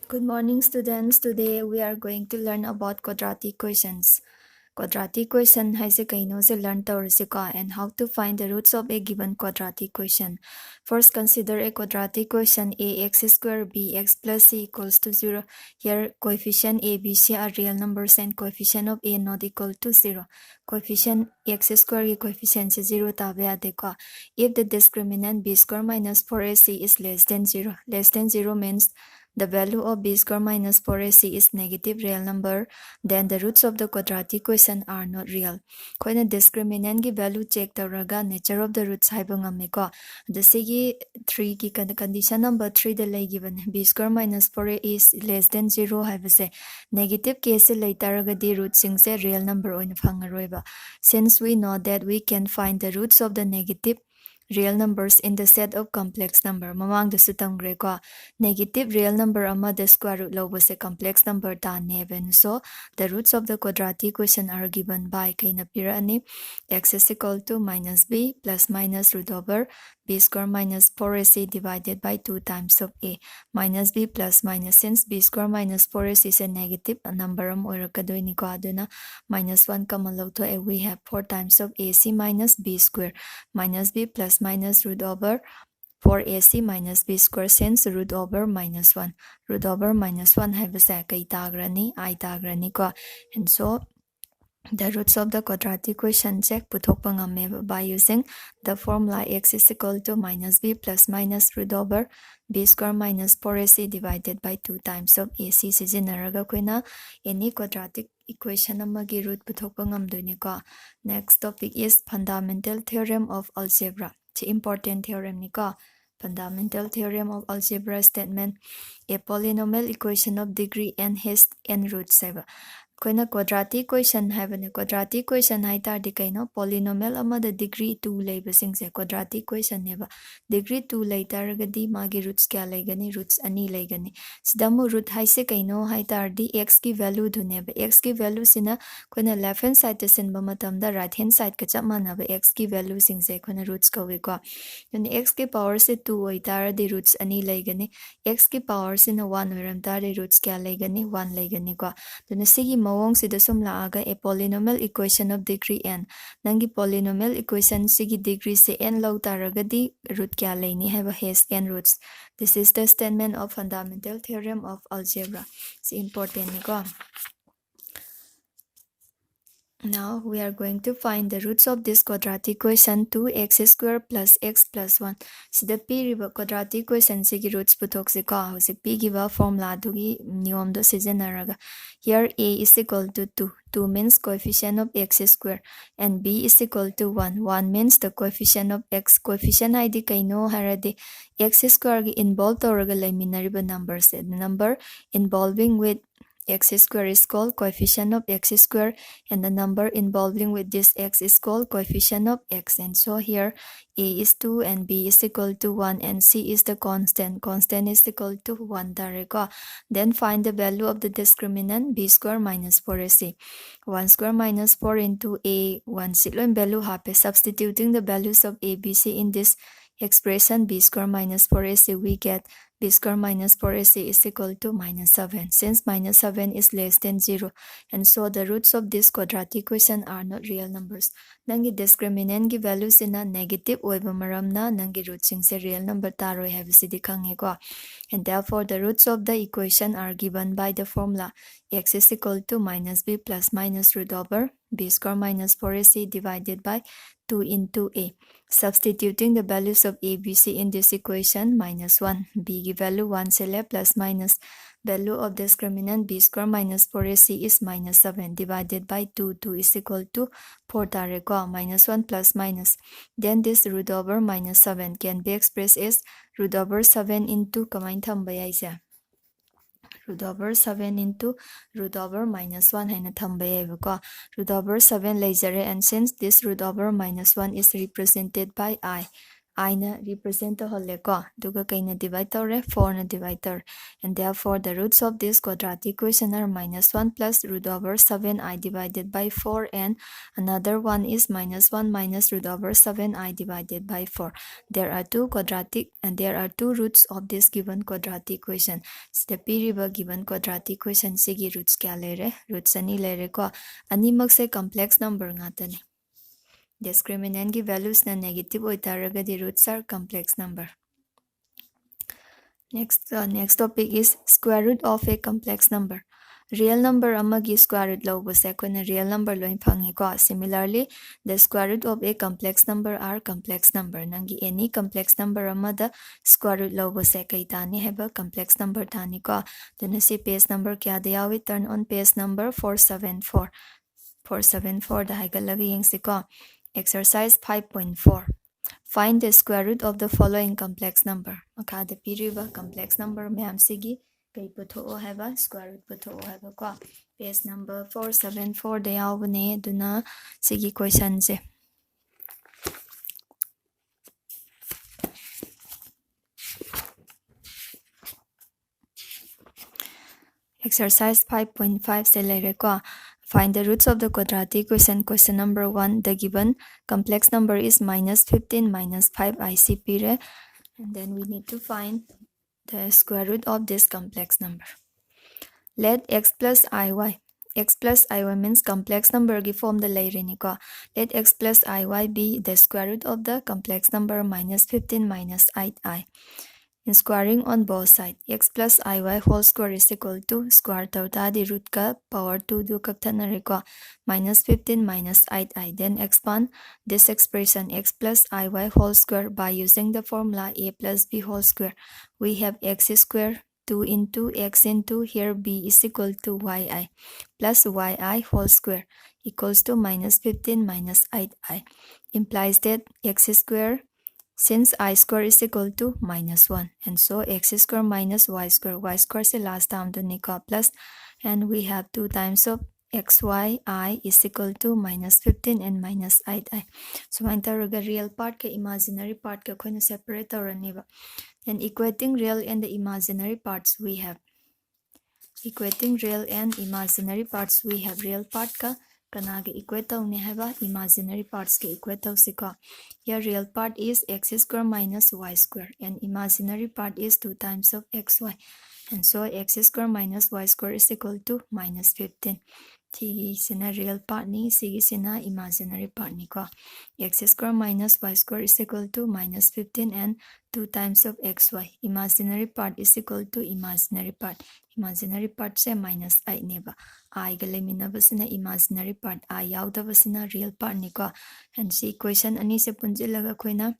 Good morning, students. Today we are going to learn about quadratic equations. Quadratic equation haise kaino se learn tawrasika and how to find the roots of a given quadratic equation. First, consider a quadratic equation ax square bx plus c equals to 0. Here, coefficient a, b, c are real numbers and coefficient of a not equal to 0. Coefficient x square coefficient is 0 tabe adeka. If the discriminant b square minus 4ac is less than 0 means the value of b square minus 4ac is negative real number, then the roots of the quadratic equation are not real. Koina discriminant ki value check tawraga nature of the roots haiba ngameko. Dasigi 3 ki condition number 3 the lay given b square minus 4a is less than 0 haibase negative case lay taraga di roots sing se real number oina phangaroiba. Since we know that we can find the roots of the negative real numbers in the set of complex number. Mamang da sutamgre ko negative real number ama the square root lobo se complex number ta neven. So the roots of the quadratic equation are given by kaina pirani x is equal to minus b plus minus root over b square minus 4ac divided by 2 times of a minus b plus minus. Since b square minus 4ac is a negative number oirakadoini ko aduna minus 1 kamalog to a we have 4 times of ac minus b square minus b plus minus root over 4ac minus b square since root over minus 1. Root over minus 1 haibase kai tagrani I tagrani ko. And so the roots of the quadratic equation check puthokpa ngame by using the formula x is equal to minus b plus minus root over b square minus 4ac divided by 2 times of ac sizinaraga koina any quadratic equation amagi root puthokpa ngamdoini ko. Next topic is fundamental theorem of algebra. Important theorem ni ko. Fundamental theorem of algebra statement: a polynomial equation of degree n has n roots. Koina quadratic equation haibane quadratic equation hai tardi kaino polynomial amada degree 2 leibasing se quadratic equation neba degree 2 lei targadi magi roots kya leigani roots ani leigani sidamu root haise kaino hai tardi x ki value dhuneba x ki value sina koina left hand side te sinba matamda right hand side ka chap manaba x ki value sing se koina roots kawe ko yoni x ki power se 2 oi tardi roots ani leigani x ki power sina 1 oiram tardi roots kya leigani 1 leigani ko duna sigi mawong sida sum laaga a polynomial equation of degree n nangi polynomial equation sigi degree se n law taragadi root kya leini have has n roots. This is the statement of fundamental theorem of algebra. It's important ni ko. Now we are going to find the roots of this quadratic equation 2x square plus x plus 1. Sida piriba quadratic equation sigi roots putoksi ko hosik pigiba formula dugi niyom do sizinaraga. Here a is equal to 2. 2 means coefficient of x square and b is equal to 1. 1 means the coefficient of x. Coefficient ID kaino harade x square gi involved oraga laiminariba numbers. The number involving with x square is called coefficient of x square and the number involving with this x is called coefficient of x. And so here a is 2 and b is equal to 1 and c is the constant. Constant is equal to 1 tareko. Then find the value of the discriminant b square minus 4ac. 1 square minus 4 into a 1 silon value hape. Substituting the values of a, b, c in this expression b square minus 4ac we get b square minus 4ac is equal to minus 7 since minus 7 is less than 0 and so the roots of this quadratic equation are not real numbers. Nangi discriminant ki values in a negative oiba maramna nangi roots sing se real number taroi habisidi khange ko and therefore the roots of the equation are given by the formula x is equal to minus b plus minus root over b square minus 4ac divided by 2 into a. Substituting the values of a, b, c in this equation minus 1, b की value 1 से ले plus minus value of discriminant b square minus 4ac is minus 7 divided by 2, 2 is equal to 4 tareko minus 1 plus minus. Then this root over minus 7 can be expressed as root over 7 into kamain thambaya isa. Root over 7 into root over minus 1 haina thambaya ko root over 7 laser and since this root over minus 1 is represented by I I na represent the whole ko. Duga kay na divide tore 4 na divide tore. And therefore the roots of this quadratic equation are -1 plus root over 7I divided by 4, and another one is -1 minus root over 7I divided by 4. There are two roots of this given quadratic equation. Sida piriba given quadratic equation sigi roots kya lere? Roots ani lere ko. Animak se complex number nga tani. Discriminant की values na negative oitaragadi roots are complex number. Next topic is square root of a complex number. Real number amagi square root lobose koina real number loin phangi ko. Similarly, the square root of a complex number are complex number. Nangi any complex number amada square root lobose kai tani heba complex number tani ko. Duna si page number kya diya we turn on page number 474. 474 da haigalagi yang si ko. Exercise 5.4. Find the square root of the following complex number. Makada piriba complex number mayam sigi kay putho heba square root putho heba ko. Page number 474 da yawne duna sigi question se. Exercise 5.5 se lere ko. Find the roots of the quadratic equation. Question number 1. The given complex number is -15 minus 5 ICP. And then we need to find the square root of this complex number. Let x plus iy. X plus iy means complex number gi form the layering ko. Let x plus iy be the square root of the complex number -15 minus 8i. In squaring on both sides, x plus iy whole square is equal to square tauta di root ka power 2 do kaktanare ko -15 minus 8i. Then expand this expression x plus iy whole square by using the formula a plus b whole square. We have x square 2 into x into here b is equal to yi plus yi whole square equals to -15 minus 8i. Implies that x square, since I square is equal to -1, and so x square minus y square se last term to nika plus, and we have 2 times of xy I is equal to -15 and -8i. So I interroga real part ke imaginary part ke koina separate oraniba. And equating real and the imaginary parts we have. Equating real and imaginary parts we have. Real part ka kanage equate ne haba imaginary parts ke equate sika. Here real part is x square minus y square and imaginary part is 2 times of xy. And so x square minus y square is equal to -15. Sigi sina real part ni, sigi sina imaginary part ni ko. X square minus y square is equal to -15 and 2 times of xy. Imaginary part is equal to imaginary part. Imaginary part se -8 neba. I galimina basina imaginary part. I yauda basina real part ni ko. And si equation ani se punjilaga koina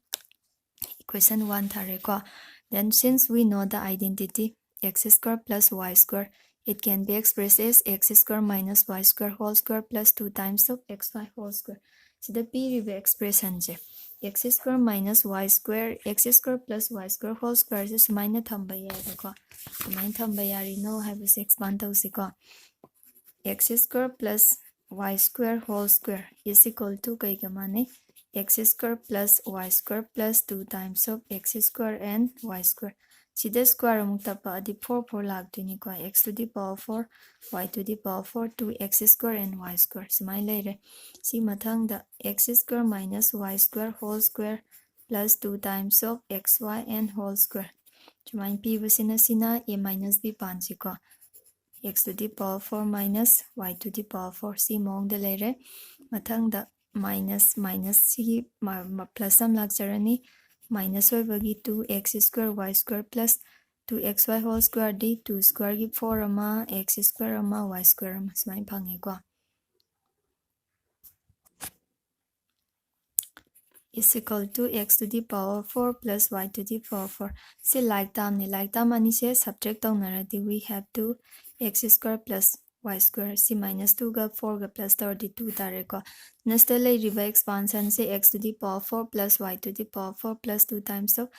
equation 1 thare ko. Then since we know the identity x square plus y square, it can be expressed as x square minus y square whole square plus 2 times of xy whole square. So the period expression je x square minus y square, x square plus y square whole square is sumai thamba yari ko. Sumai thamba yari no have this expand tausi ko. X square plus y square whole square is equal to kai gamane x square plus y square plus 2 times of x square and y square. See the square among tapa the 4 lagdini ko x to the power 4 y to the power 4 2 x square and y square. Smile later. See mathang the x square minus y square whole square plus 2 times of xy and whole square. Chumain p basina sina a minus b pansi ko. X to the power 4 minus y to the power 4. See mong the later. Mathang the minus si plus am lagjarani minus y bagi 2x square y square plus 2xy whole square d 2 square gi 4 ama x square ama y square ama smai phangi ko is equal to x to the power 4 plus y to the power 4. See like term ani se subtract taunaradi we have 2x square plus y square. See minus 2 ga 4 ga plus 32 tare ko. Next expansion se x to the power 4 plus y to the power 4 plus 2 times of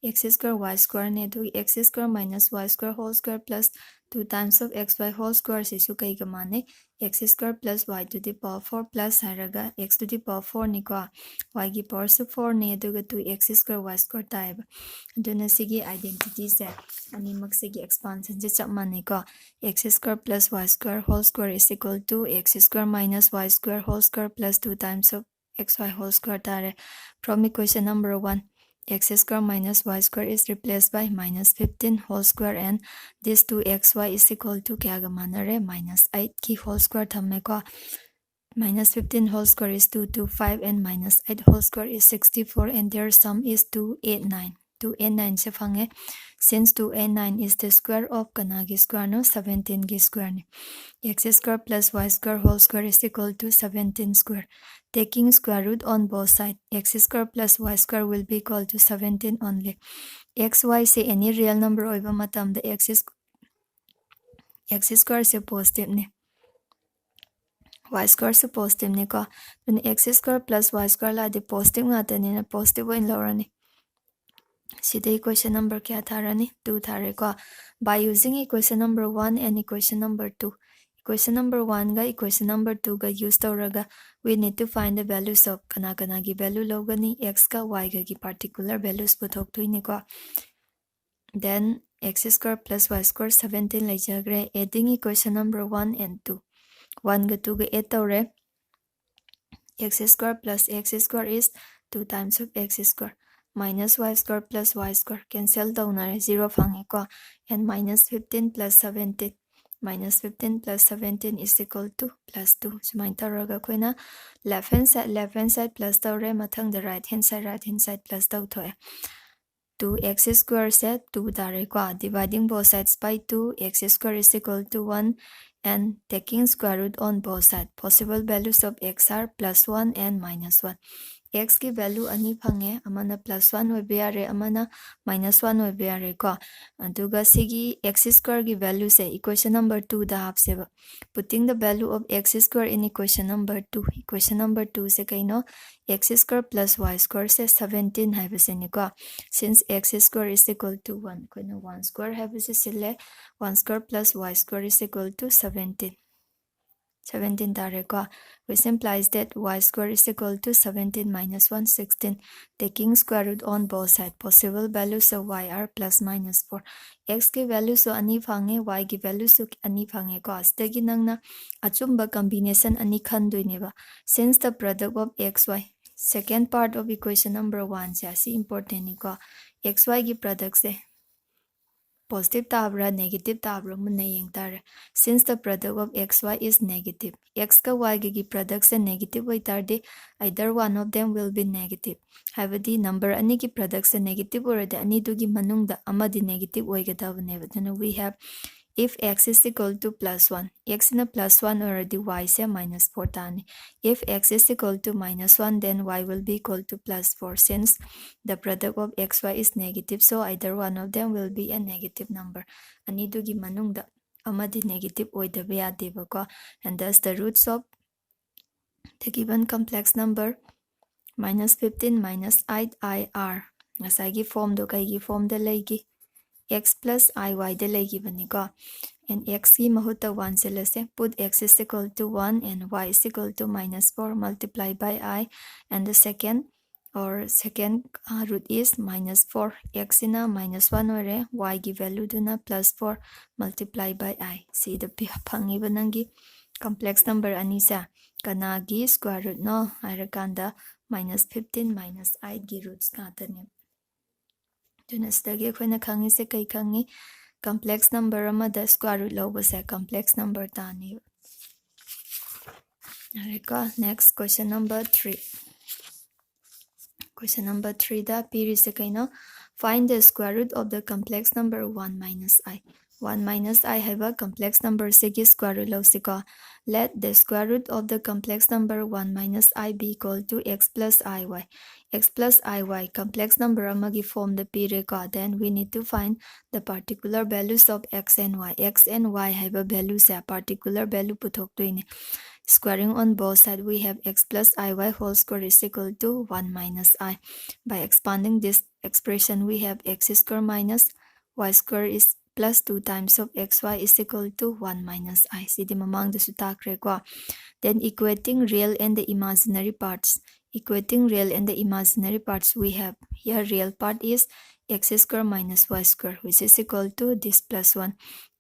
x square y square ne to x square minus y square whole square plus 2 times of xy whole square sisu kai ga mane x square plus y to the power 4 plus haraga x to the power 4 ni ko y gi power 4 ne to 2x square y square type aduna sigi identity set animak sigi expansion je chap mane ko x square plus y square whole square is equal to x square minus y square whole square plus 2 times of xy whole square tare from equation number 1 x square minus y square is replaced by minus 15 whole square and this 2xy is equal to kya ga manare minus 8 ki whole square thamme ko minus 15 whole square is 225 and minus 8 whole square is 64 and their sum is 289 289 se phange since 289 is the square of kanagi square no 17 gi square ne x square plus y square whole square is equal to 17 square. Taking square root on both sides, x square plus y square will be equal to 17 only. X, y say any real number over matam the x square is positive ne. Y square is positive ne ko. Then x square plus y square la the positive ngata ne positive in lower ne. Sida equation number kya thara ne 2 thare ko. By using equation number 1 and equation number 2. Equation number 1 ga equation number 2 ga use tawraga we need to find the values of kana gi value logani x ka y ga gi particular values puthok tuini ko then x square plus y square 17 lejagre adding equation number 1 and 2 1 ga 2 ga add tawre x square plus x square is 2 times of x square minus y square plus y square cancel down 0 phange ko and minus 15 plus 17 minus 15 plus 17 is equal to plus 2. So my taraga koina left hand side plus tawre mathang the right hand side plus taw thoe. 2x square set 2 tare ko dividing both sides by 2 x square is equal to 1 and taking square root on both sides. Possible values of x are plus 1 and minus 1. X की value ani phange amana plus 1 hoibe yare amana minus 1 hoibe yare ko aduga sigi x square की value se equation number 2 da hapseba putting the value of x square in equation number 2 se kaino x square plus y square se 17 haibe se ni ko since x square is equal to 1 koina 1 square haibe se sile 1 square plus y square is equal to 17 tare ko which implies that y square is equal to 17 minus 1 16 taking square root on both sides possible values of y are plus minus 4 x ki value so ani phange y ki value so ani phange ko astagi nangna achumba combination ani khandoi ba since the product of xy second part of equation number 1 se asi important ni ko xy ki product se positive tabra negative tabra munna yeng tar since the product of xy is negative x ka y gi product se negative hoy tar de either one of them will be negative habadi number ani ki product se negative or the ani du gi manung da amadi negative hoy ga tabne then we have if x is equal to plus 1 x in a plus 1 or the y se minus 4 tani if x is equal to minus 1 then y will be equal to plus 4 since the product of xy is negative so either one of them will be a negative number ani du gi manung da amadi negative oidabe yadeba ko and thus the roots of the given complex number minus 15 minus 8 I are ngasagi form do kai gi form da legi x plus iy de legi bani ko and x ki mahuta 1 se lese put x is equal to 1 and y is equal to minus 4 multiplied by I and the second root is minus 4 x in a minus 1 or y ki value do na plus 4 multiplied by I see the phangi banangi complex number anisa kanagi square root no arakanda minus 15 minus 8 gi roots katane dunastagi khona khangi se kai khangi complex number amada square root logo se complex number tani areka next question number 3 question number 3 da piri se kaino find the square root of the complex number 1 minus I 1 minus I have a complex number se ki square root lo se ko let the square root of the complex number 1 minus I be equal to x plus iy x plus iy complex number amagi form the pireko. Then we need to find the particular values of x and y. X and y have a value sa particular value puthok doine. Squaring on both sides, we have x plus iy whole square is equal to 1 minus I. By expanding this expression, we have x square minus y square is plus 2 times of xy is equal to 1 minus I. Sidi mamang da sutakre ko. Then equating real and the imaginary parts. Equating real and the imaginary parts, we have here real part is x square minus y square, which is equal to this plus 1.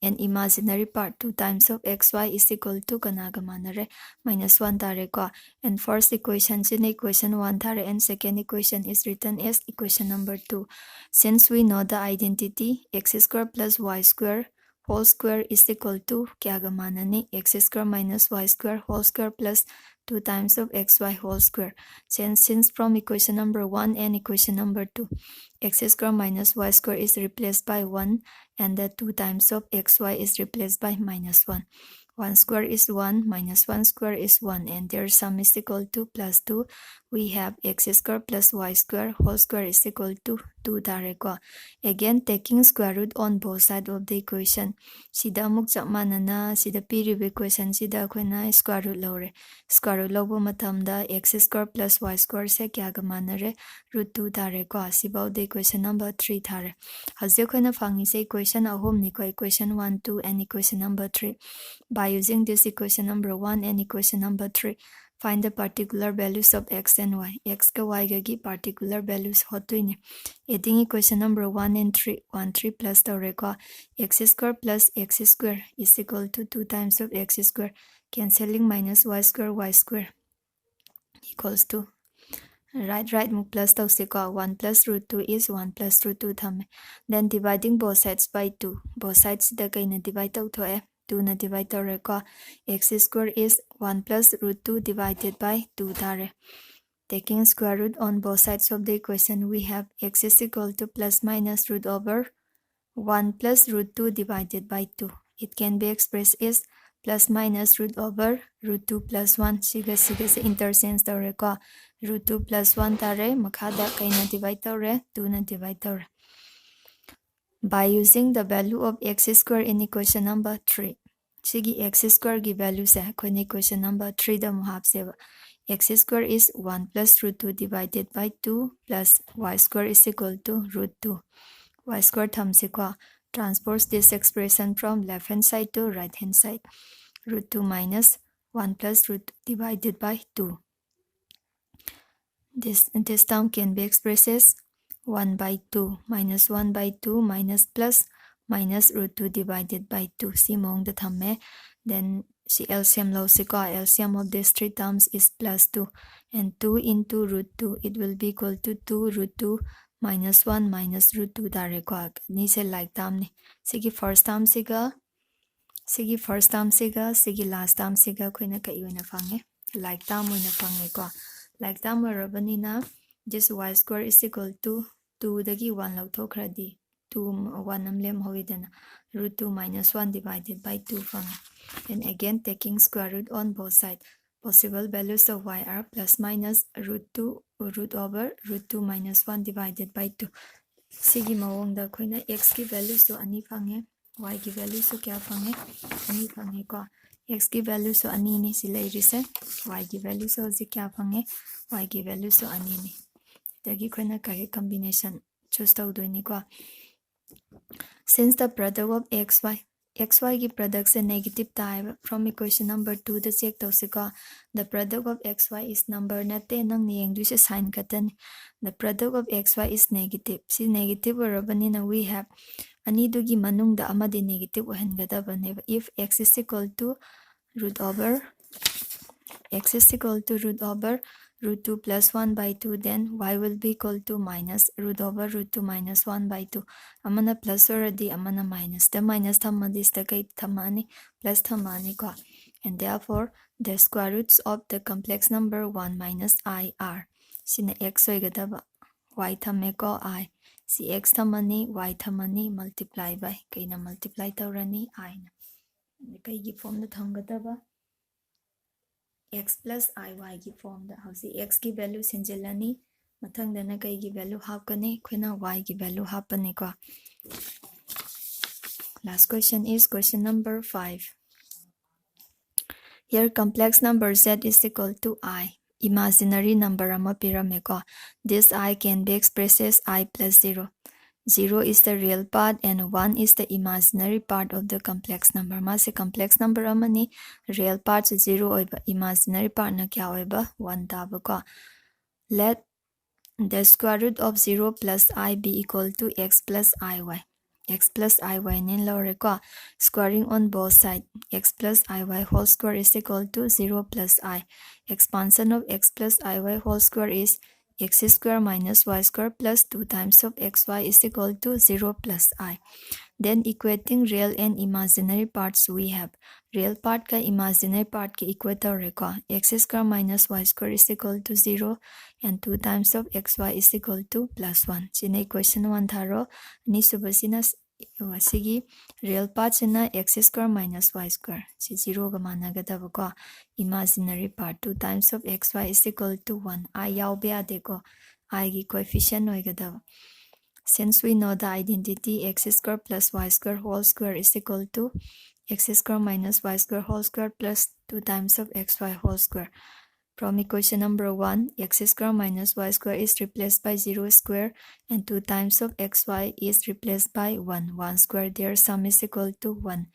And imaginary part 2 times of xy is equal to kanagamanare minus 1 tare ko. And first equation in equation 1 tare, and second equation is written as equation number 2. Since we know the identity x square plus y square whole square is equal to kya gamanani x square minus y square whole square plus 2 times of xy whole square. Since from equation number 1 and equation number 2, x square minus y square is replaced by 1 and the 2 times of xy is replaced by minus 1. 1 square is 1, minus 1 square is 1, and their sum is equal to plus 2. We have x square plus y square whole square is equal to 2 tareko. Again, taking square root on both sides of the equation. Sida amuk chap manana sida piribe equation sida akoina square root lore. Square root lobo matamda x square plus y square se kya ga manare root 2 tareko. Sibao the equation number 3 tare. Hazde akoina fangi se equation ahom ni ko equation 1, 2 and equation number 3. By using this equation number 1 and equation number 3, find the particular values of x and y. X ka y ga gi particular values hotuine. Adding equation number 1 and 3, 1, 3 plus the x square plus x square is equal to 2 times of x square. Cancelling minus y square equals to right move plus tausiko 1 plus root 2 is 1 plus root 2 thame. Then dividing both sides by 2. Both sides da kaina divide tau 2 na divide tau x square is 1 plus root 2 divided by 2 tare. Taking square root on both sides of the equation, we have x is equal to plus minus root over 1 plus root 2 divided by 2. It can be expressed as plus minus root over root 2 plus 1. Siga se interchange tare ko. Root 2 plus 1 tare, makada kaina divide tare, 2 na divide tare. By using the value of x square in equation number 3. Sigi x square gi value se koina equation number 3 da muhab seva. X square is 1 plus root 2 divided by 2 plus y square is equal to root 2. Y square thamsikwa. Transpose this expression from left hand side to right hand side. Root 2 minus 1 plus root 2 divided by 2. This term can be expressed as 1 by 2 minus 1 by 2 minus plus minus root 2 divided by 2. Simong the thamme. Then si LCM lo siko LCM of these three terms is plus 2, and 2 into root 2 it will be equal to 2 root 2 minus 1 minus root 2 dareko. Ni se like term ni. Sigi first term siga sigi last term siga koina ka iwana fange like term oina fange ko. Like term rabanina this y square is equal to 2 dagi 1 lauthokradi 2 1 amlem hoidana root 2 minus 1 divided by 2 fange. And again taking square root on both sides. Possible values of y are plus minus root 2 root over root 2 minus 1 divided by 2. Sigi mawongda koina x ki values to ani fange, y ki values to kya fange, ani fange ko. X ki values to ani ni silai rise, y ki values to zi kya fange, y ki values to ani ni. Dagi koina kage combination choose tau doini ko. Since the product of xy ki product se negative type from equation number 2 the check tausiko. The product of xy is number nate nang ni engdu se sign katan. The product of xy is negative. Si negative orabanina we have ani dugi manung da amadi negative ohengadabane. If x is equal to root over root 2 plus 1 by 2, then y will be equal to minus root over root 2 minus 1 by 2. Amana plus already, amana minus. The minus thamma is the kay thamani plus thamani ko. And therefore, the square roots of the complex number 1 minus I are. Sina x oigadaba. Y thamme ko I. Si x thamani, y thamani multiply by. Kay na multiply tawrani I na. Kay gi form na thamgadaba. X plus iy की form दा हौसी x की value sinjelani ꯃꯊꯪꯗꯅ ꯀꯩꯒꯤ value ꯍꯥꯞꯀꯅꯤ ꯑꯩꯈꯣꯏꯅ y ꯒꯤ value ꯍꯥꯞꯄꯅꯤꯀꯣ last question is question number 5 here complex number z is equal to I imaginary number ama pirameko this I can be expressed as I plus 0 0 is the real part and 1 is the imaginary part of the complex number. Mase complex number amani real part 0 oiba imaginary part na kya oiba 1 taba ko. Let the square root of 0 plus I be equal to x plus iy. X plus iy nin lore ko squaring on both sides. X plus iy whole square is equal to 0 plus I. Expansion of x plus iy whole square is x square minus y square plus 2 times of xy is equal to 0 plus I. Then equating real and imaginary parts we have. Real part ka imaginary part ke equator reko. X square minus y square is equal to 0 and 2 times of xy is equal to plus 1. Sina equation 1 tharo. Ni subasina wasigi real part sina x square minus y square. Si 0 ga managadaba ko. Imaginary part 2 times of xy is equal to 1. I yaw be adeko. I gi coefficient oigadaba. Since we know the identity x square plus y square whole square is equal to x square minus y square whole square plus 2 times of xy whole square. From equation number 1, x square minus y square is replaced by 0 square and 2 times of xy is replaced by 1. 1 square their sum is equal to 1.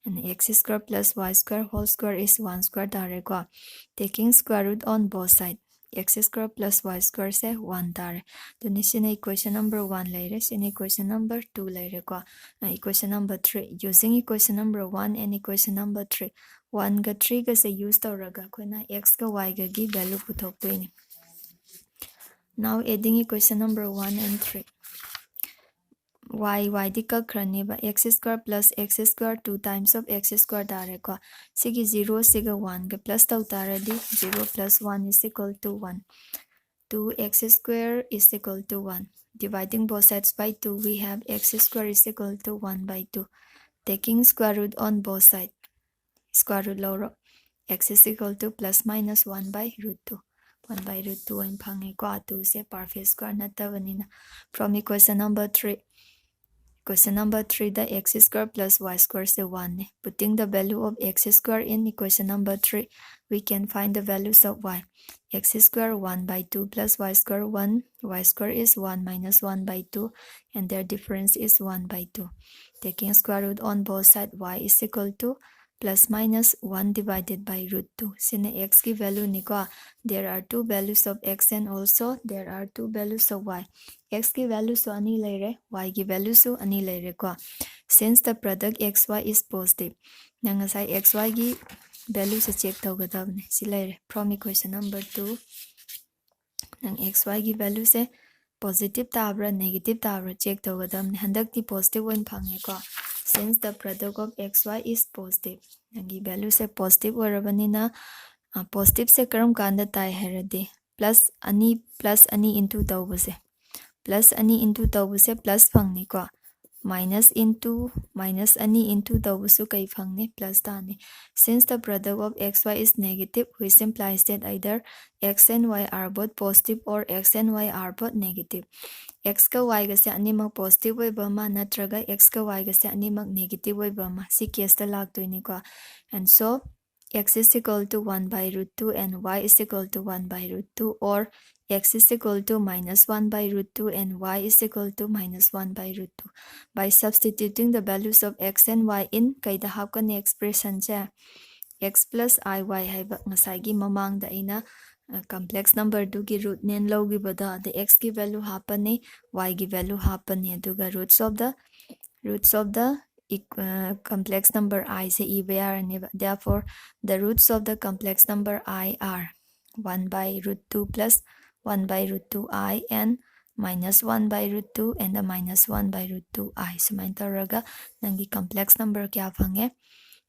And x square plus y square whole square is 1 square dareko. Taking square root on both sides. X square plus y square se 1 dare. Then is in equation number 1 later. In equation number 2 later. Equation number 3. Using equation number 1 and equation number 3. 1 ga 3 ga se use tawraga koina x ga y ga gi value puthoktoini. Now adding equation number 1 and 3. y di kakraneba x square plus x square 2 times of x square dare ko sigi 0 siga 1 ga plus tawtaradi 0 plus 1 is equal to 1. 2x square is equal to 1. Dividing both sides by 2 we have x square is equal to 1 by 2. Taking square root on both sides. Square root lower x is equal to plus minus 1 by root 2. 1 by root 2 and phange ko 2 se perfect square natavanina. From equation number 3. Question number 3, the x square plus y square is 1. Putting the value of x square in equation number 3, we can find the values of y. X square 1 by 2 plus y square 1. Y square is 1 minus 1 by 2 and their difference is 1 by 2. Taking square root on both sides, y is equal to plus minus 1 divided by root 2. Sine x ki value niko. There are two values of x and also there are two values of y. X ki value so ani laire, y ki value so ani laire ko. Since the product xy is positive, nangasai xy ki value se check tawgadabne. Si laire from equation number 2, nang xy ki value se positive tabra negative tabra check tawgadabne. Handakti positive one phange ko. Since the product of xy is positive, nangi value se positive orabanina positive se karam kanda tai herade plus ani into tawbase. Plus ani into tawbase plus phangni ko. Minus ani into tawbusu kai phangni plus tani. Since the product of xy is negative, which implies that either x and y are both positive or x and y are both negative. X ka y ga se animak positive oiba ma natraga x ka y ga se animak negative oiba ma si case ta laktoini ko. And so x is equal to 1 by root 2 and y is equal to 1 by root 2, or x is equal to minus 1 by root 2 and y is equal to minus 1 by root 2. By substituting the values of x and y in kaida hapkani expression cha x plus iy haiba ngasai gi mamang da ina complex number du gi root nen logi bada the x ki value hapani y ki value hapani aduga roots of the complex number I se EBR and therefore the roots of the complex number I are 1 by root 2 plus 1 by root 2I and minus 1 by root 2 and the minus 1 by root 2I. Sumain taraga nangi complex number kya phange.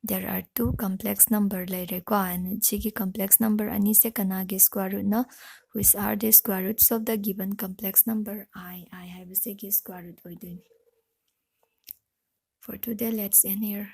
There are two complex number later ko and chigi complex number ani se kanagi square root na which are the square roots of the given complex number I have a square root oiduni. For today, let's end here.